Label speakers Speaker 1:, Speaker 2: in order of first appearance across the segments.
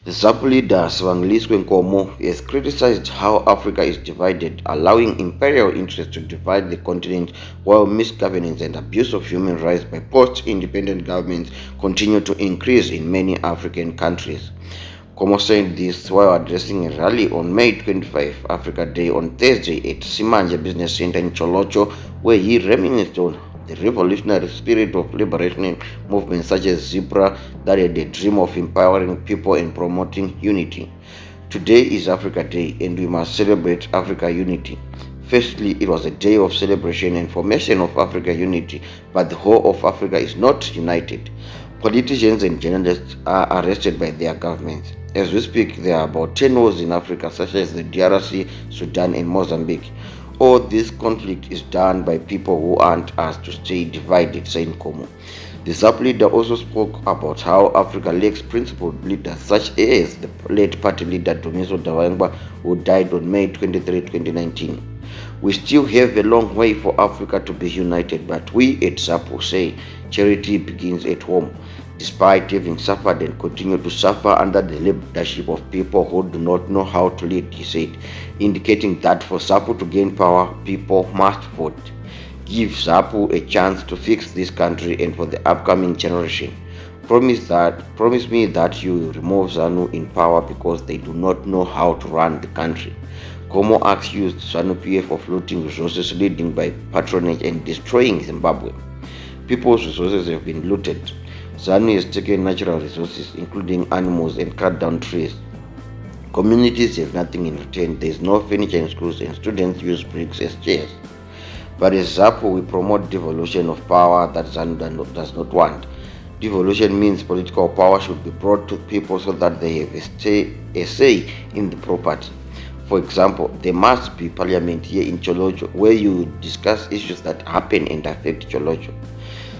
Speaker 1: The ZAPU leader Nkomo has criticized how Africa is divided, allowing imperial interests to divide the continent while misgovernance and abuse of human rights by post-independent governments continue to increase in many African countries. Nkomo said this while addressing a rally on May 25, Africa Day, on Thursday at Simanje Business Center in Cholocho, where he reminisced on the revolutionary spirit of liberation movements such as Zebra that had a dream of empowering people and promoting unity. Today is Africa Day and we must celebrate Africa unity. Firstly, it was a day of celebration and formation of Africa unity, but the whole of Africa is not united. Politicians and journalists are arrested by their governments. As we speak, there are about 10 wars in Africa, such as the DRC, Sudan, and Mozambique. All this conflict is done by people who want us to stay divided, said Nkomo. The ZAPU leader also spoke about how Africa lacks principled leaders such as the late party leader Dumiso Dawangwa, who died on May 23, 2019. We still have a long way for Africa to be united, but we at ZAPU say charity begins at home. Despite having suffered and continue to suffer under the leadership of people who do not know how to lead, he said, indicating that for ZAPU to gain power, people must vote. Give ZAPU a chance to fix this country and for the upcoming generation. Promise me that you will remove Zanu in power because they do not know how to run the country. Nkomo accused Zanu PF of looting resources, leading by patronage and destroying Zimbabwe. People's resources have been looted. Zanu has taken natural resources, including animals, and cut down trees. Communities have nothing in return. There is no furniture in schools, and students use bricks as chairs. But as ZAPU, we promote devolution of power that Zanu does not want. Devolution means political power should be brought to people so that they have a say in the property. For example, there must be parliament here in Cholocho where you discuss issues that happen and affect Cholocho.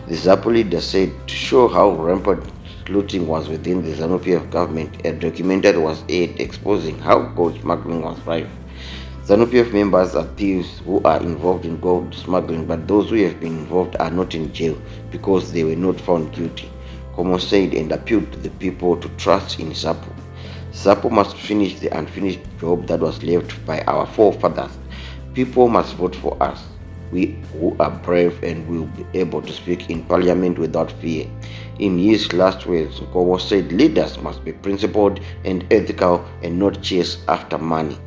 Speaker 1: The ZAPU leader said to show how rampant looting was within the Zanu PF government, a documentary was aired exposing how gold smuggling was rife. Zanu PF members are thieves who are involved in gold smuggling, but those who have been involved are not in jail because they were not found guilty, Nkomo said, and appealed to the people to trust in ZAPU. ZAPU must finish the unfinished job that was left by our forefathers. People must vote for us. We who are brave and will be able to speak in parliament without fear. In his last words, Nkomo said leaders must be principled and ethical and not chase after money.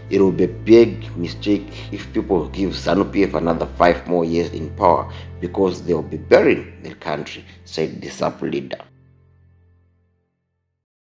Speaker 1: It will be a big mistake if people give Zanu PF another 5 more years in power because they will be burying the country, said the ZAPU leader.